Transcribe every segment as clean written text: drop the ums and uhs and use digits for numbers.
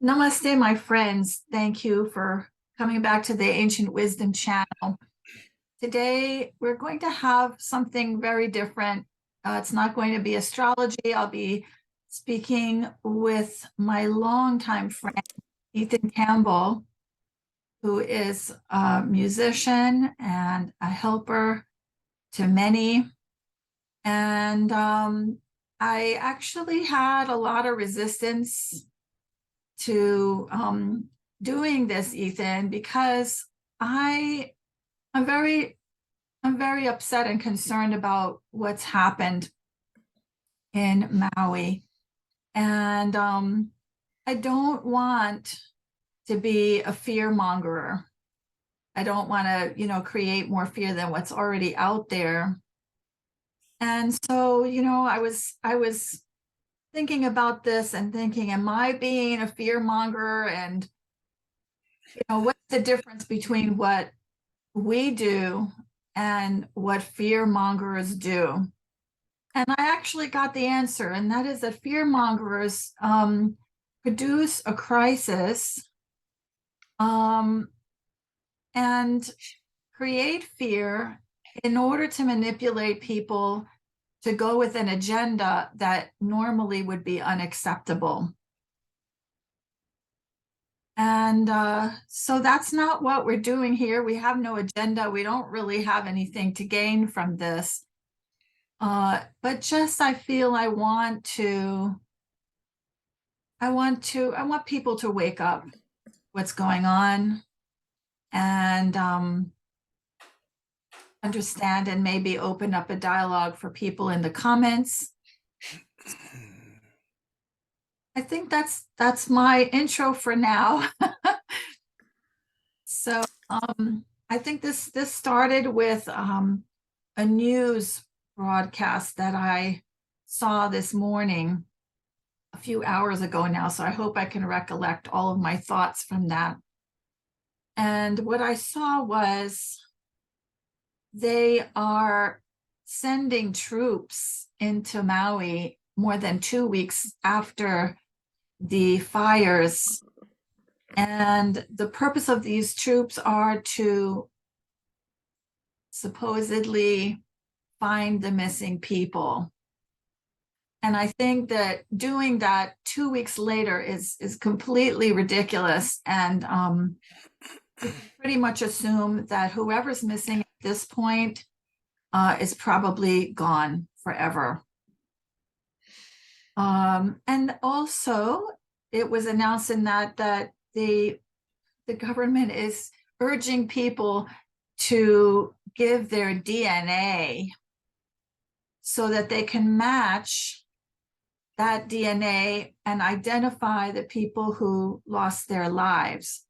Namaste, my friends. Thank you for coming back to the Ancient Wisdom channel. Today, we're going to have something very different. It's not going to be astrology. I'll be speaking with my longtime friend, Ethan Campbell, who is a musician and a helper to many. And I actually had a lot of resistance to doing this, Ethan, because I'm very upset and concerned about what's happened in Maui. And I don't want to be a fear mongerer. I don't want to, create more fear than what's already out there. And so, I was thinking about this and thinking, am I being a fear monger? And, what's the difference between what we do and what fear mongers do? And I actually got the answer, and that is that fear mongers produce a crisis and create fear in order to manipulate people to go with an agenda that normally would be unacceptable. And so that's not what we're doing here. We have no agenda. We don't really have anything to gain from this. But just I feel I want people to wake up what's going on and understand and maybe open up a dialogue for people in the comments. I think that's my intro for now. So I think this started with a news broadcast that I saw this morning a few hours ago now. So I hope I can recollect all of my thoughts from that. And what I saw was they are sending troops into Maui more than 2 weeks after the fires. And the purpose of these troops are to supposedly find the missing people. And I think that doing that 2 weeks later is completely ridiculous. And we pretty much assume that whoever's missing at this point is probably gone forever. And also, it was announced in that the government is urging people to give their DNA so that they can match that DNA and identify the people who lost their lives.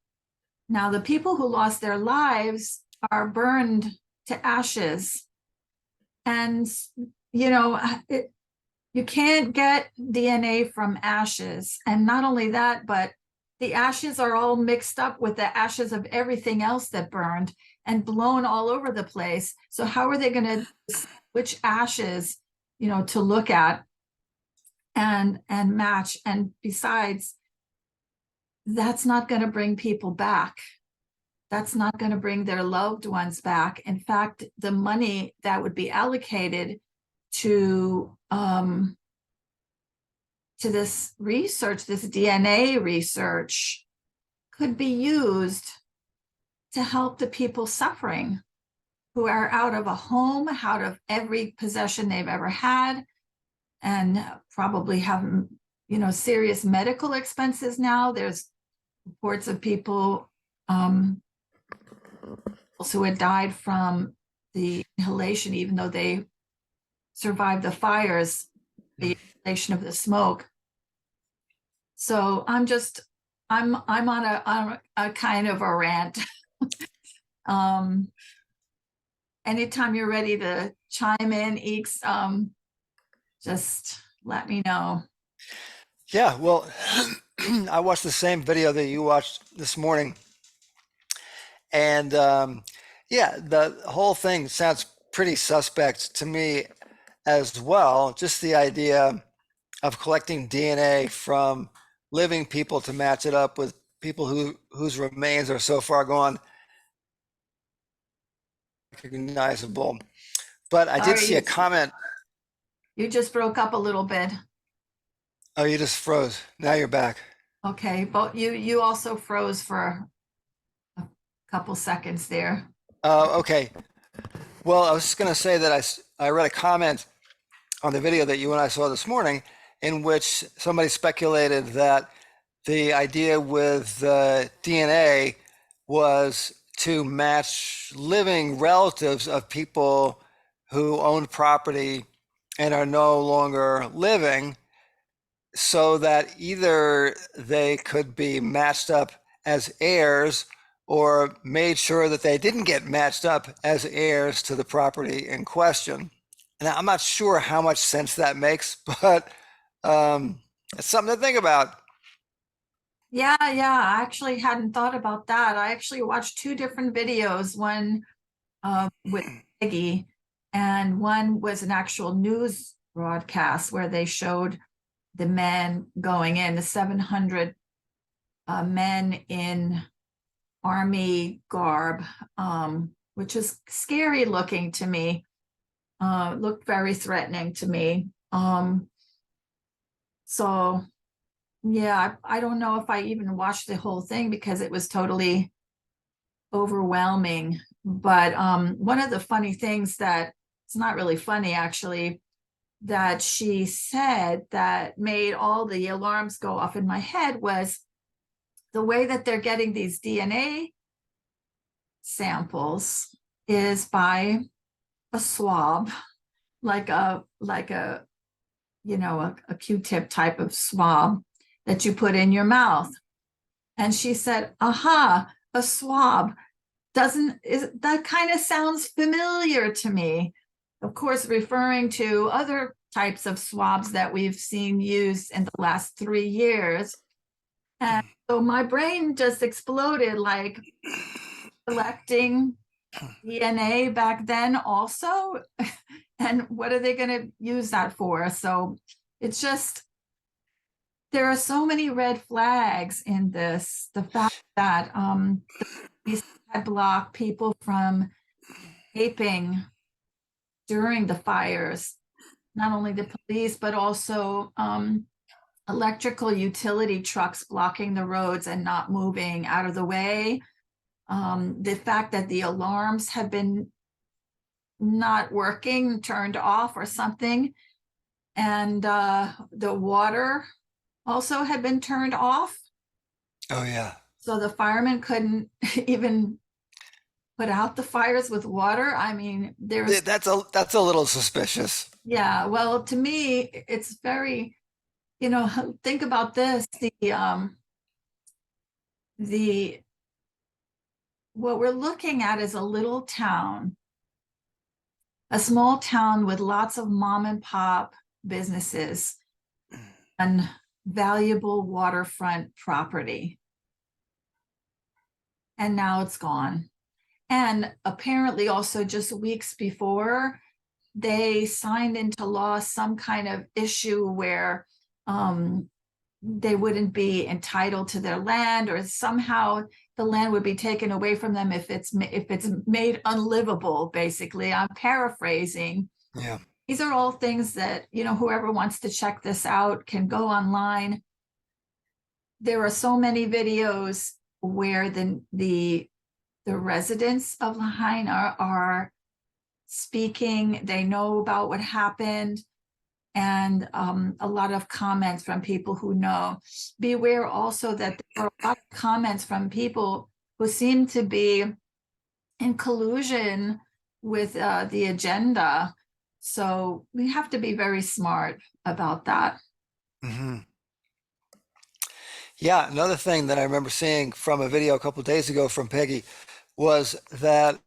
Now, the people who lost their lives are burned to ashes. And, you can't get DNA from ashes. And not only that, but the ashes are all mixed up with the ashes of everything else that burned and blown all over the place. So how are they going to decide which ashes, to look at and match? And besides, that's not going to bring people back. That's not going to bring their loved ones back. In fact, the money that would be allocated to this research, this DNA research, could be used to help the people suffering who are out of a home, out of every possession they've ever had, and probably have, serious medical expenses now. There's reports of people who had died from the inhalation, even though they survived the fires, the inhalation of the smoke. So I'm on a kind of a rant. Anytime you're ready to chime in, Eeks, just let me know. Yeah, well, I watched the same video that you watched this morning. And yeah, the whole thing sounds pretty suspect to me as well. Just the idea of collecting DNA from living people to match it up with people whose remains are so far gone, recognizable. But I did Sorry, see a comment. you just broke up a little bit. Oh, you just froze. Now you're back. Okay, but you also froze for a couple seconds there. Okay. Well, I was just going to say that I read a comment on the video that you and I saw this morning in which somebody speculated that the idea with the DNA was to match living relatives of people who owned property and are no longer living, so that either they could be matched up as heirs or made sure that they didn't get matched up as heirs to the property in question. And I'm not sure how much sense that makes, but it's something to think about. Yeah, I actually hadn't thought about that. I actually watched two different videos, one with Peggy, and one was an actual news broadcast where they showed the men going in, the 700 men in army garb, which is scary looking to me, looked very threatening to me. So yeah, I don't know if I even watched the whole thing because it was totally overwhelming. But one of the funny things that it's not really funny actually, that she said that made all the alarms go off in my head was the way that they're getting these DNA samples is by a swab, like a a Q-tip type of swab that you put in your mouth. And she said, aha, a swab. That kind of sounds familiar to me. Of course, referring to other types of swabs that we've seen used in the last 3 years. And so my brain just exploded, like collecting DNA back then also. And what are they going to use that for? So it's just, there are so many red flags in this. The fact that the police had blocked people from escaping during the fires, not only the police, but also electrical utility trucks blocking the roads and not moving out of the way. The fact that the alarms have been not working, turned off or something, and the water also had been turned off. Oh yeah. So the firemen couldn't even put out the fires with water. I mean, there's That's a little suspicious. yeah, well, to me, it's very, think about this, the what we're looking at is a little town, a small town with lots of mom and pop businesses and valuable waterfront property. And now it's gone. And apparently also just weeks before, they signed into law some kind of issue where they wouldn't be entitled to their land, or somehow the land would be taken away from them if it's made unlivable. Basically, I'm paraphrasing. Yeah. These are all things that whoever wants to check this out can go online. There are so many videos where the residents of Lahaina are speaking. They know about what happened, and a lot of comments from people who know. Beware also that there are a lot of comments from people who seem to be in collusion with the agenda. So we have to be very smart about that. Mm-hmm. Yeah, another thing that I remember seeing from a video a couple of days ago from Peggy was that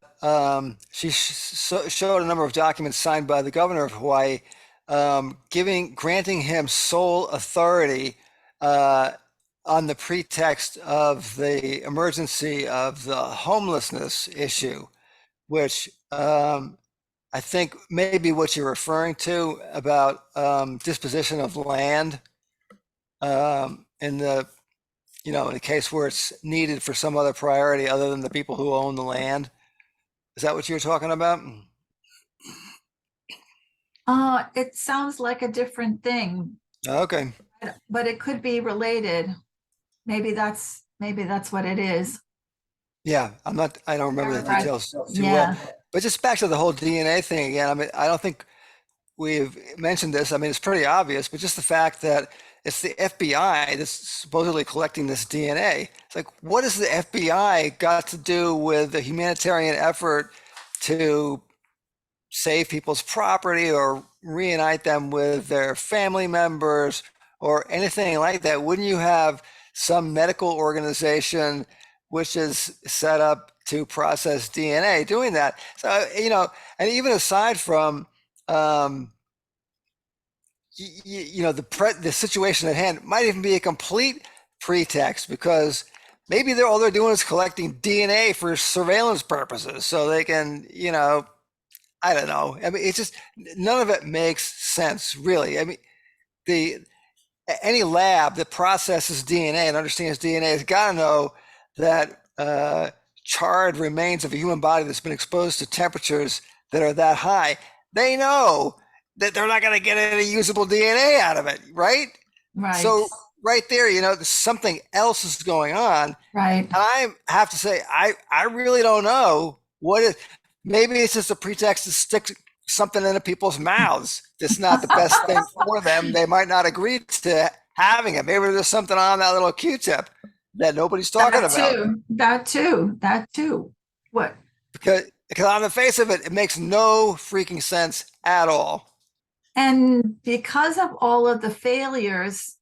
she showed a number of documents signed by the governor of Hawaii, granting him sole authority on the pretext of the emergency of the homelessness issue, which I think maybe what you're referring to about disposition of land. in the, in a case where it's needed for some other priority other than the people who own the land. Is that what you're talking about? It sounds like a different thing, Okay. but it could be related. Maybe that's what it is. Yeah, I don't remember the Right. details too well. Yeah. But just back to the whole DNA thing again, I mean, I don't think we've mentioned this. I mean, it's pretty obvious, but just the fact that it's the FBI that's supposedly collecting this DNA. It's like, what has the FBI got to do with the humanitarian effort to save people's property or reunite them with their family members or anything like that? Wouldn't you have some medical organization which is set up to process DNA doing that? So, and even aside from, the situation at hand might even be a complete pretext, because maybe all they're doing is collecting DNA for surveillance purposes so they can, I don't know. I mean, it's just, none of it makes sense, really. I mean, the any lab that processes DNA and understands DNA has got to know that charred remains of a human body that's been exposed to temperatures that are that high, they know that they're not going to get any usable DNA out of it, right? Right. So right there, something else is going on. Right. And I have to say, I really don't know what is. Maybe it's just a pretext to stick something into people's mouths that's not the best thing for them. They might not agree to having it. Maybe there's something on that little Q-tip that nobody's talking about. That too. What? Because on the face of it, it makes no freaking sense at all. And because of all of the failures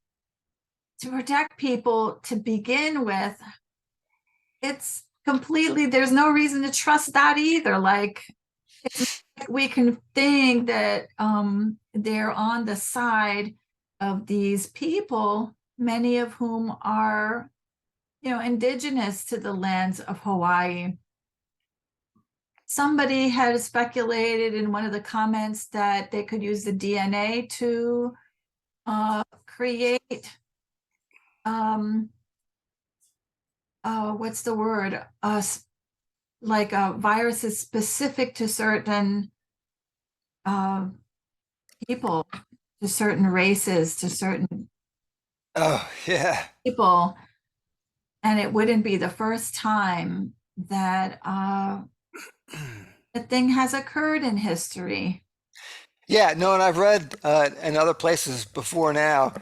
to protect people to begin with, it's completely, there's no reason to trust that either. Like, it's like we can think that they're on the side of these people, many of whom are, indigenous to the lands of Hawaii. Somebody had speculated in one of the comments that they could use the DNA to create what's the word? Like viruses specific to certain people, to certain races, to certain Oh, yeah. people. And it wouldn't be the first time that a thing has occurred in history. Yeah, no, and I've read in other places before now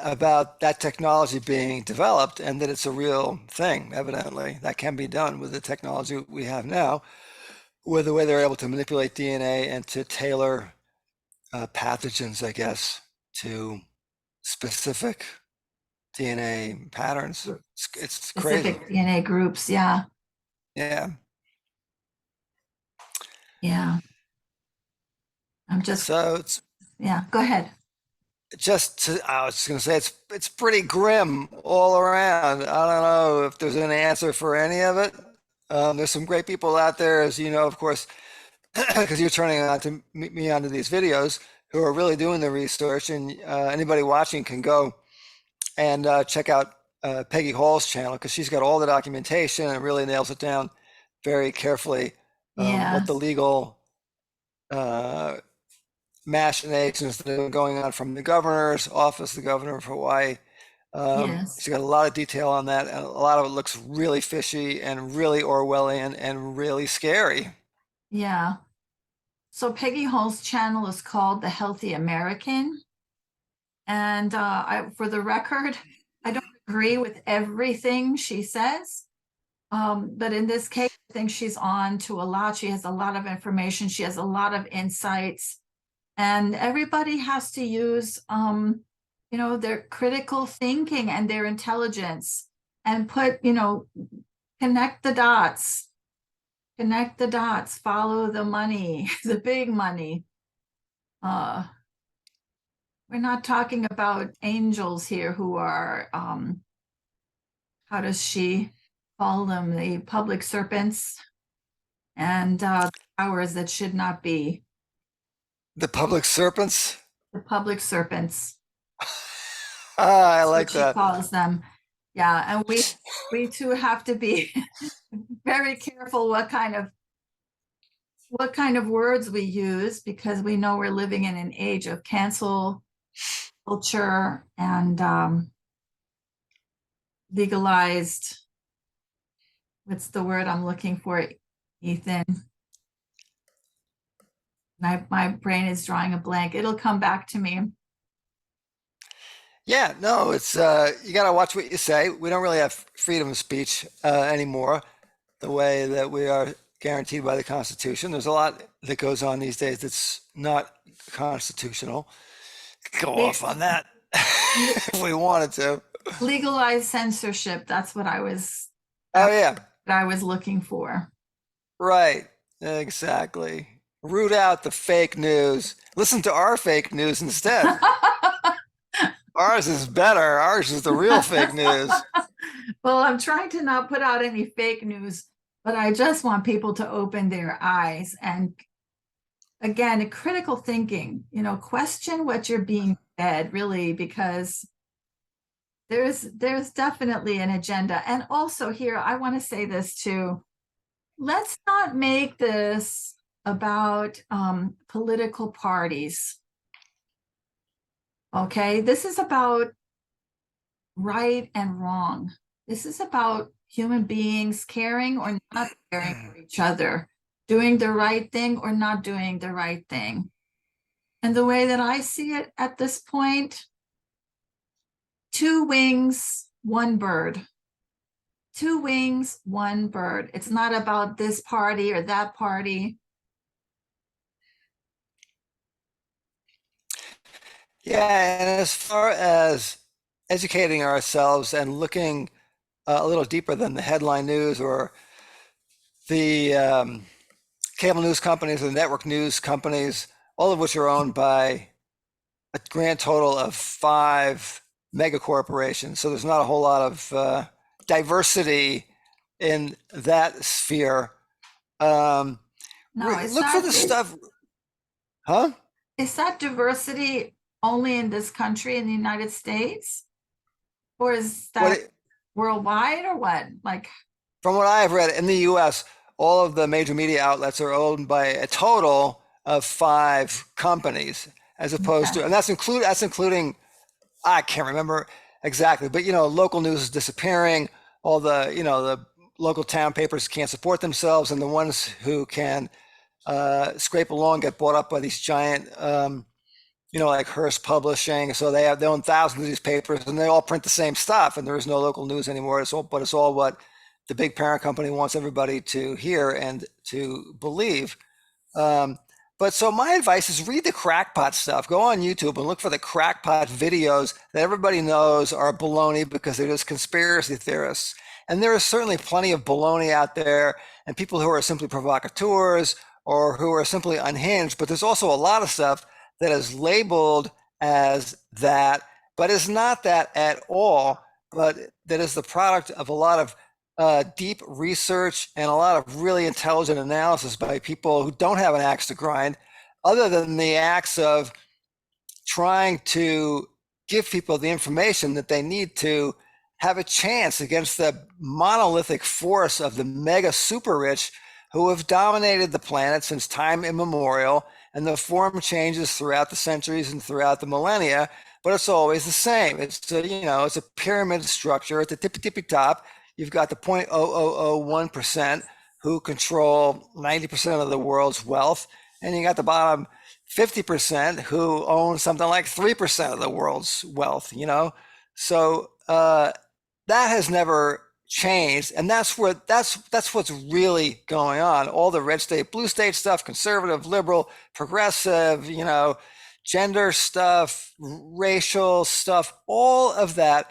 about that technology being developed, and that it's a real thing, evidently, that can be done with the technology we have now, with the way they're able to manipulate DNA and to tailor pathogens, I guess, to specific DNA patterns. It's crazy. Specific DNA groups. Yeah. Yeah. Yeah. I'm just, So it's yeah, go ahead. I was just going to say it's pretty grim all around. I don't know if there's an answer for any of it. There's some great people out there, as you know, of course, because you're turning on to me onto these videos, who are really doing the research, and anybody watching can go and check out Peggy Hall's channel, because she's got all the documentation and really nails it down very carefully, Yeah. what the legal machinations that are going on from the governor's office, the governor of Hawaii. Yes. She's got a lot of detail on that, and a lot of it looks really fishy and really Orwellian and really scary. Yeah. So Peggy Hall's channel is called The Healthy American. And for the record, I don't agree with everything she says. But in this case, I think she's on to a lot. She has a lot of information. She has a lot of insights. And everybody has to use, their critical thinking and their intelligence, and connect the dots. Connect the dots, follow the money, the big money. We're not talking about angels here who are, how does she call them? The public serpents, and powers that should not be. The public serpents? The public serpents. I That's what like she that. calls them. Yeah, and we too have to be very careful what kind of words we use, because we know we're living in an age of cancel culture and legalized. What's the word I'm looking for, Ethan? My brain is drawing a blank. It'll come back to me. Yeah, no, it's you got to watch what you say. We don't really have freedom of speech anymore, the way that we are guaranteed by the Constitution. There's a lot that goes on these days that's not constitutional. Go off on that if we wanted to. Legalized censorship. That's Oh yeah, what I was looking for. right. Exactly. Root out the fake news. Listen to our fake news instead. Ours is better. Ours is the real fake news. Well, I'm trying to not put out any fake news, but I just want people to open their eyes and, again, critical thinking, question what you're being fed, really, because there's definitely an agenda. And also here, I want to say this too. Let's not make this about political parties. Okay, this is about right and wrong. This is about human beings caring or not caring for each other, doing the right thing or not doing the right thing. And the way that I see it at this point, two wings, one bird. Two wings, one bird. It's not about this party or that party. Yeah, and as far as educating ourselves and looking a little deeper than the headline news or the cable news companies or the network news companies, all of which are owned by a grand total of 5 mega corporations. So there's not a whole lot of diversity in that sphere. No, Look for the stuff, huh? is that diversity only in this country, in the United States? Or is that What worldwide or what? Like, From what I have read, in the U.S., all of the major media outlets are owned by a total of 5 companies, as opposed to, and that's including, I can't remember exactly, but local news is disappearing. All the local town papers can't support themselves, and the ones who can scrape along get bought up by these giant, like Hearst Publishing. So they own thousands of these papers, and they all print the same stuff, and there is no local news anymore. It's all what the big parent company wants everybody to hear and to believe. Um, but so my advice is read the crackpot stuff. Go on YouTube and look for the crackpot videos that everybody knows are baloney because they're just conspiracy theorists. And there is certainly plenty of baloney out there and people who are simply provocateurs or who are simply unhinged. But there's also a lot of stuff that is labeled as that, but is not that at all, but that is the product of a lot of deep research and a lot of really intelligent analysis by people who don't have an axe to grind, other than the acts of trying to give people the information that they need to have a chance against the monolithic force of the mega super rich who have dominated the planet since time immemorial, and the form changes throughout the centuries and throughout the millennia, but it's always the same. It's a pyramid structure. At the tippy top, you've got the 0.0001% who control 90% of the world's wealth, and you got the bottom 50% who own something like 3% of the world's wealth. So that has never changed, and that's what's really going on. All the red state, blue state stuff, conservative, liberal, progressive, gender stuff, racial stuff, all of that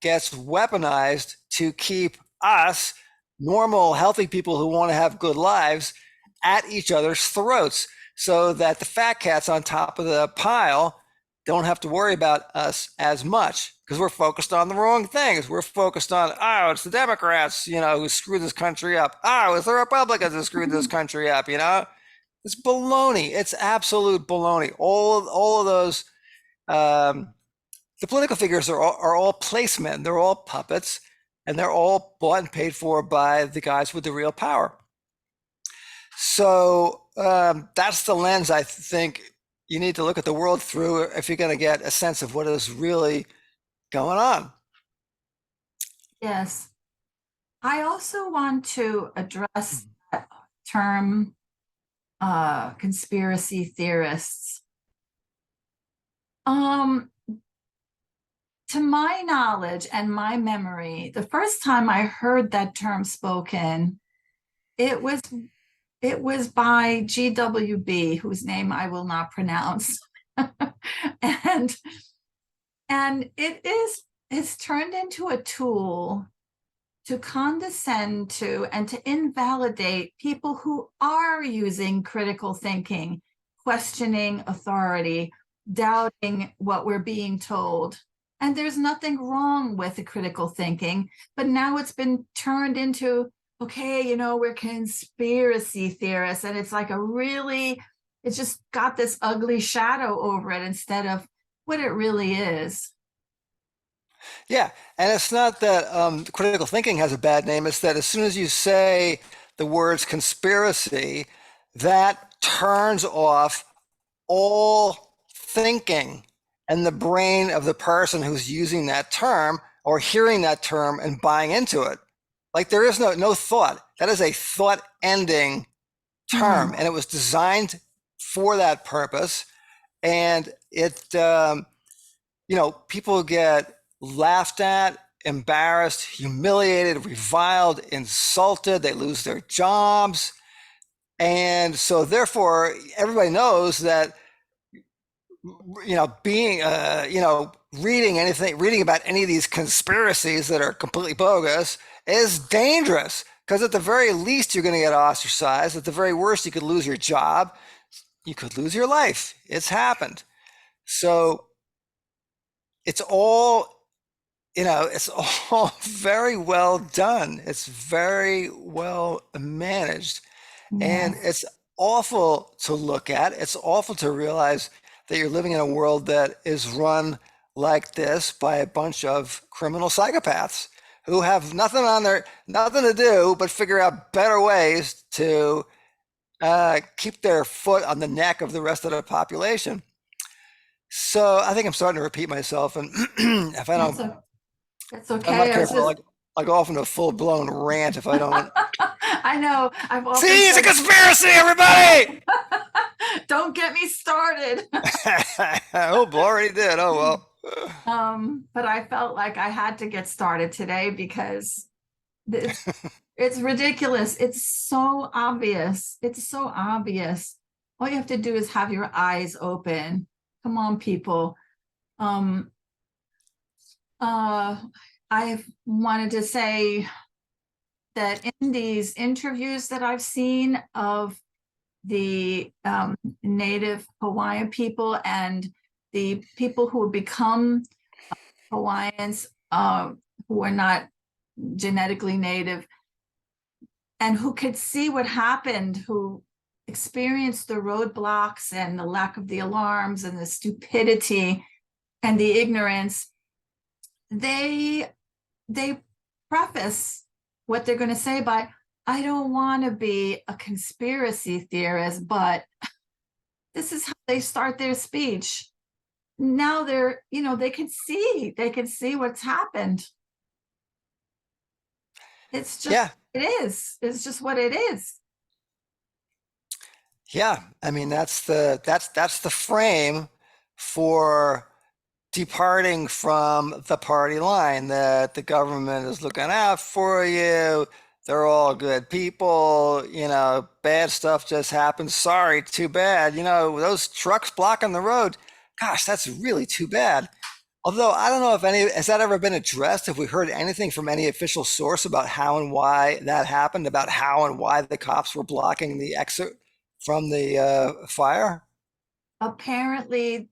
gets weaponized to keep us, normal, healthy people who want to have good lives, at each other's throats, so that the fat cats on top of the pile don't have to worry about us as much, because we're focused on the wrong things. We're focused on, it's the Democrats, who screwed this country up. It's the Republicans who screwed this country up, It's baloney. It's absolute baloney. All of those the political figures are all placemen. They're all puppets, and they're all bought and paid for by the guys with the real power. So that's the lens I think you need to look at the world through if you're going to get a sense of what is really going on. Yes. I also want to address that term, conspiracy theorists. To my knowledge and my memory, the first time I heard that term spoken, it was by GWB, whose name I will not pronounce. and it's turned into a tool to condescend to and to invalidate people who are using critical thinking, questioning authority, doubting what we're being told. And there's nothing wrong with the critical thinking, but now it's been turned into, okay, you know, we're conspiracy theorists. And it's like it's just got this ugly shadow over it instead of what it really is. Yeah, and it's not that critical thinking has a bad name. It's that as soon as you say the words conspiracy, that turns off all thinking and the brain of the person who's using that term or hearing that term and buying into it. Like there is no thought. That is a thought ending term, and it was designed for that purpose. And it, people get laughed at, embarrassed, humiliated, reviled, insulted. They lose their jobs. And so therefore, everybody knows that, reading about any of these conspiracies that are completely bogus is dangerous, because at the very least, you're going to get ostracized. At the very worst, you could lose your job. You could lose your life. It's happened. So it's all very well done. It's very well managed. Yes. And it's awful to look at. It's awful to realize that you're living in a world that is run like this by a bunch of criminal psychopaths who have nothing to do but figure out better ways to keep their foot on the neck of the rest of the population. So I think I'm starting to repeat myself, and if I don't, that's okay. I'm not careful. I go off into a full-blown rant if I don't. I know. See, it's a conspiracy, everybody. Don't get me started. Oh, already did. Oh well. But I felt like I had to get started today because it's ridiculous. It's so obvious. It's so obvious. All you have to do is have your eyes open. Come on, people. I wanted to say that in these interviews that I've seen of the native Hawaiian people and the people who become Hawaiians who are not genetically native and who could see what happened, who experienced the roadblocks and the lack of the alarms and the stupidity and the ignorance, they preface what they're going to say by, I don't want to be a conspiracy theorist, but this is how they start their speech. Now they can see what's happened. It's just, it's just what it is. Yeah. I mean, that's the frame for departing from the party line, that the government is looking out for you. They're all good people, bad stuff just happens. Sorry, too bad. Those trucks blocking the road. Gosh, that's really too bad. Although I don't know if has that ever been addressed? Have we heard anything from any official source about how and why that happened, about how and why the cops were blocking the exit from the fire? Apparently,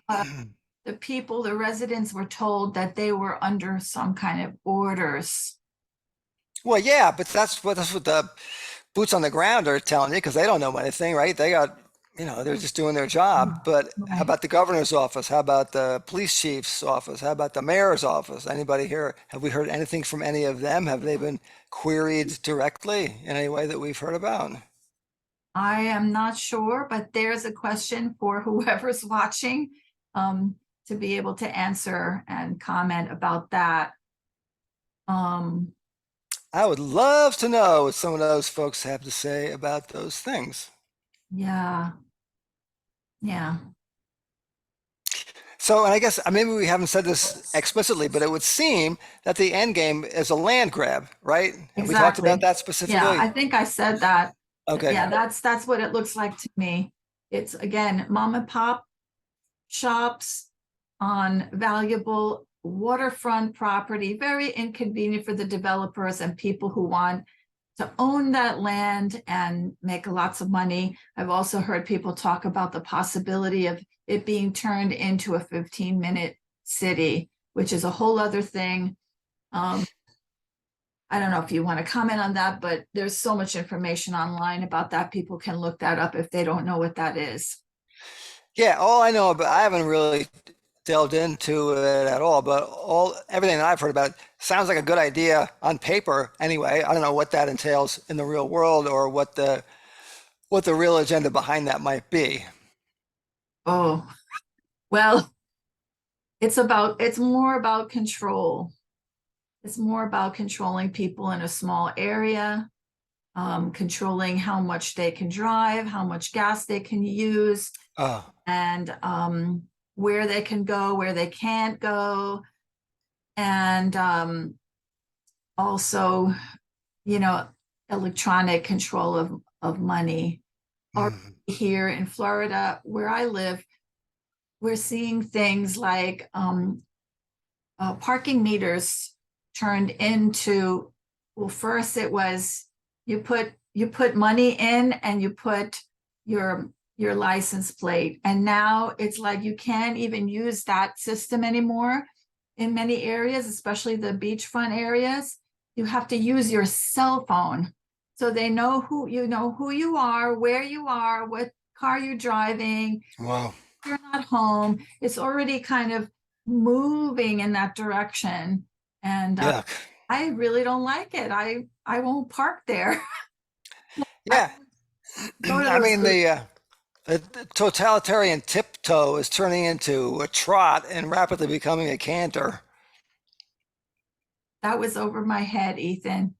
the residents were told that they were under some kind of orders. Well, yeah, but that's what the boots on the ground are telling you, because they don't know anything, right? They got they're just doing their job. But how Right. about the governor's office? How about the police chief's office? How about the mayor's office? Anybody here? Have we heard anything from any of them? Have they been queried directly in any way that we've heard about? I am not sure, but there's a question for whoever's watching um, to be able to answer and comment about that. Um, I would love to know what some of those folks have to say about those things. yeah, yeah, So, and I guess maybe we haven't said this explicitly, but it would seem that the end game is a land grab, right? Have we talked about exactly. that Yeah, specifically? I think I said that. Okay. Yeah, that's what it looks like to me. It's again, mom and pop shops on valuable waterfront property, very inconvenient for the developers and people who want to own that land and make lots of money. I've also heard people talk about the possibility of it being turned into a 15-minute city, which is a whole other thing. Um, I don't know if you want to comment on that, but there's so much information online about that. People can look that up if they don't know what that is. Yeah, all I know about, I haven't really delved into it at all, but everything that I've heard about it sounds like a good idea on paper anyway. I don't know what that entails in the real world or what the real agenda behind that might be. Oh, well, it's more about control. It's more about controlling people in a small area, controlling how much they can drive, how much gas they can use, Oh, and where they can go, where they can't go, and also, you know, electronic control of money. Or mhm. here in Florida, where I live, we're seeing things like parking meters turned into, well, first it was you put money in and you put your license plate, and now it's like you can't even use that system anymore in many areas, especially the beachfront areas. You have to use your cell phone, so they know who you are, where you are, what car you're driving, Wow. you're not home. It's already kind of moving in that direction. And Yuck. I really don't like it. I won't park there. I Yeah. go to I those mean, groups. the totalitarian tiptoe is turning into a trot and rapidly becoming a canter. That was over my head, Ethan.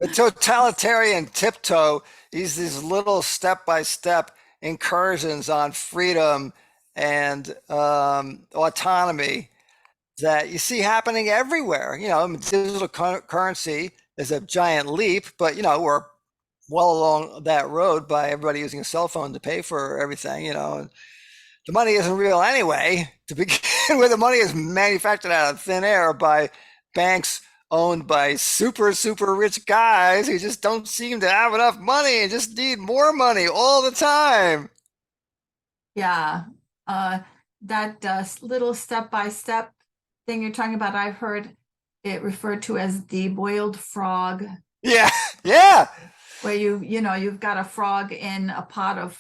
The totalitarian tiptoe is these little step-by-step incursions on freedom and autonomy that you see happening everywhere. Digital currency is a giant leap, but we're well along that road by everybody using a cell phone to pay for everything. The money isn't real anyway to begin with. The money is manufactured out of thin air by banks owned by super, super rich guys who just don't seem to have enough money and just need more money all the time. Yeah. Uh, that little step by step thing you're talking about, I've heard it referred to as the boiled frog, Yeah, yeah. where you've got a frog in a pot of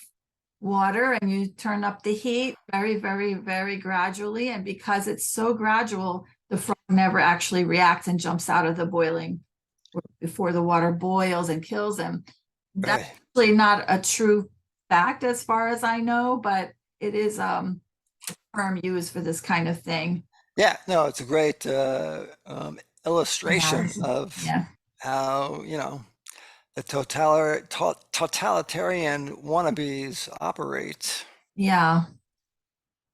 water and you turn up the heat very, very, very gradually. And because it's so gradual, the frog never actually reacts and jumps out of the boiling before the water boils and kills him. That's Right. actually not a true fact as far as I know, but it is a term used for this kind of thing. Yeah, no, it's a great illustration Analogy. of Yeah. how, the totalitarian wannabes operate. Yeah.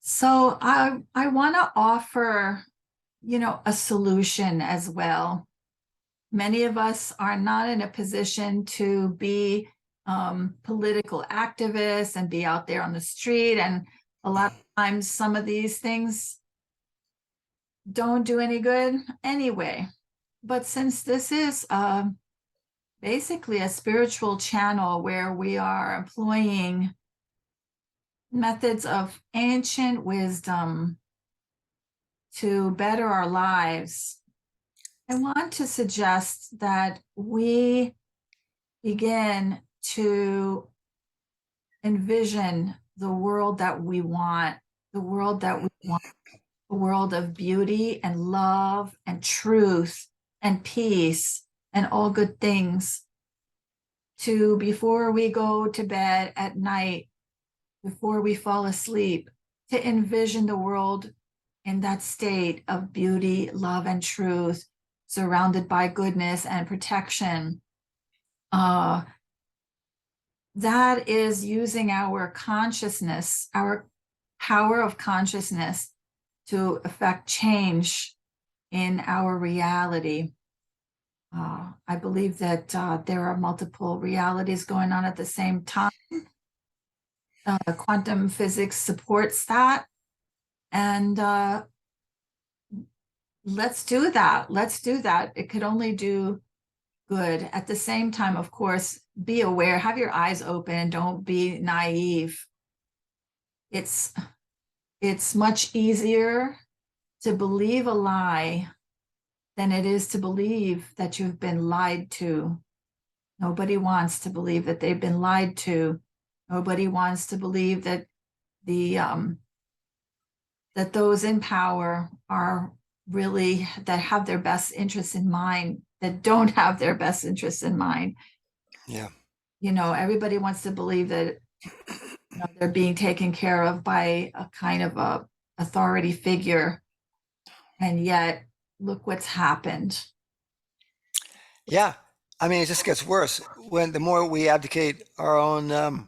So I want to offer, a solution as well. Many of us are not in a position to be political activists and be out there on the street. And a lot of times, some of these things don't do any good anyway. But since this is basically a spiritual channel where we are employing methods of ancient wisdom to better our lives, I want to suggest that we begin to envision the world that we want, the world that we want, a world of beauty and love and truth and peace and all good things. To before we go to bed at night, before we fall asleep, to envision the world in that state of beauty, love, and truth, surrounded by goodness and protection. That is using our consciousness, our power of consciousness to affect change in our reality. I believe that there are multiple realities going on at the same time. Quantum physics supports that. And let's do that. Let's do that. It could only do good. At the same time, of course, be aware, have your eyes open, and don't be naive. It's much easier to believe a lie than it is to believe that you've been lied to. Nobody wants to believe that they've been lied to. Nobody wants to believe that that those in power are really, that have their best interests in mind, that don't have their best interests in mind. Yeah. You know, everybody wants to believe that they're being taken care of by a kind of a authority figure. And yet, look what's happened. Yeah. I mean, it just gets worse when the more we abdicate our own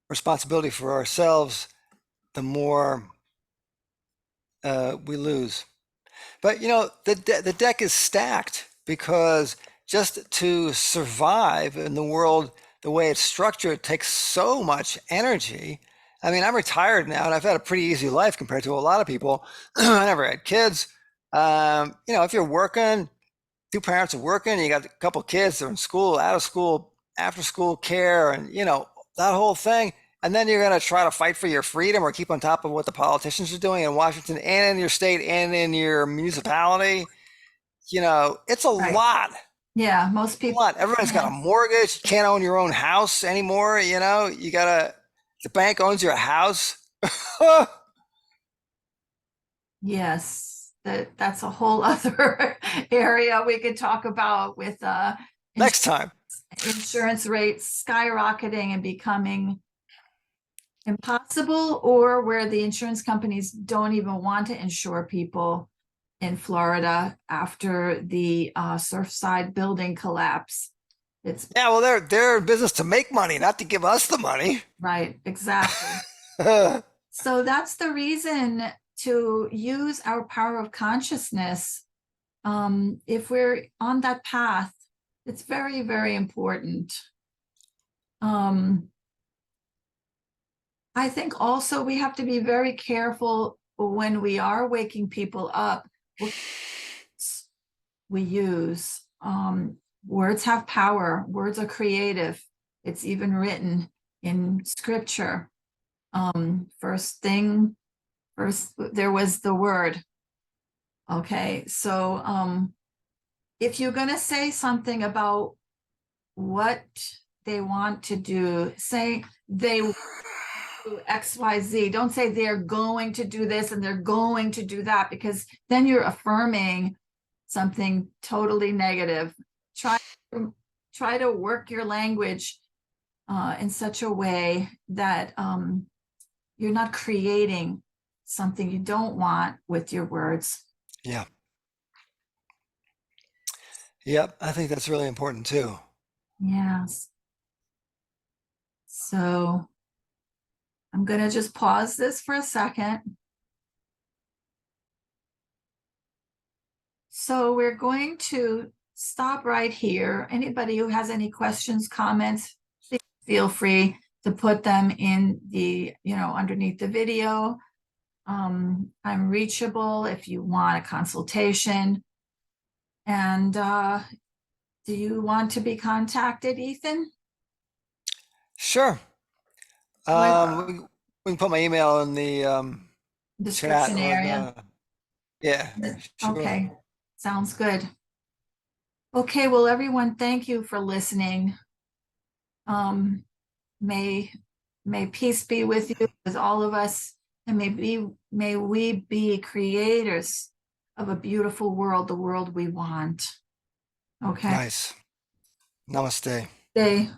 responsibility for ourselves, the more we lose. But you know, the deck is stacked because just to survive in the world the way it's structured takes so much energy. I mean, I'm retired now and I've had a pretty easy life compared to a lot of people. I never had kids. You know, if you're working, two parents are working, you got a couple kids, they're in school, out of school, after school care, and you know, that whole thing. And then you're going to try to fight for your freedom or keep on top of what the politicians are doing in Washington and in your state and in your municipality. You know, it's a Right. lot. Yeah, most A people. lot. Everybody's got a mortgage. You can't own your own house anymore. You know, you got to, the bank owns your house. Yes, that's a whole other area we could talk about with Next time. insurance rates skyrocketing and becoming impossible, or where the insurance companies don't even want to insure people in Florida after the Surfside building collapse. It's Yeah, well, they're in business to make money, not to give us the money. right, exactly. So that's the reason to use our power of consciousness. If we're on that path, it's very, very important. I think also we have to be very careful when we are waking people up. We use words have power. Words are creative. It's even written in scripture. First there was the word. Okay, so if you're going to say something about what they want to do, say they do XYZ. Don't say they're going to do this and they're going to do that, because then you're affirming something totally negative. Try to work your language in such a way that you're not creating something you don't want with your words. Yeah. Yep. I think that's really important too. Yes. So I'm going to just pause this for a second. So we're going to stop right here. Anybody who has any questions, comments, please feel free to put them in the, underneath the video. I'm reachable if you want a consultation. And do you want to be contacted, Ethan? Sure. We can put my email in the chat Description or area. yeah, sure. Okay, sounds good. Okay, well, everyone, thank you for listening. May peace be with you, with all of us, and may we be creators of a beautiful world, the world we want. Okay. Nice. Namaste. Stay.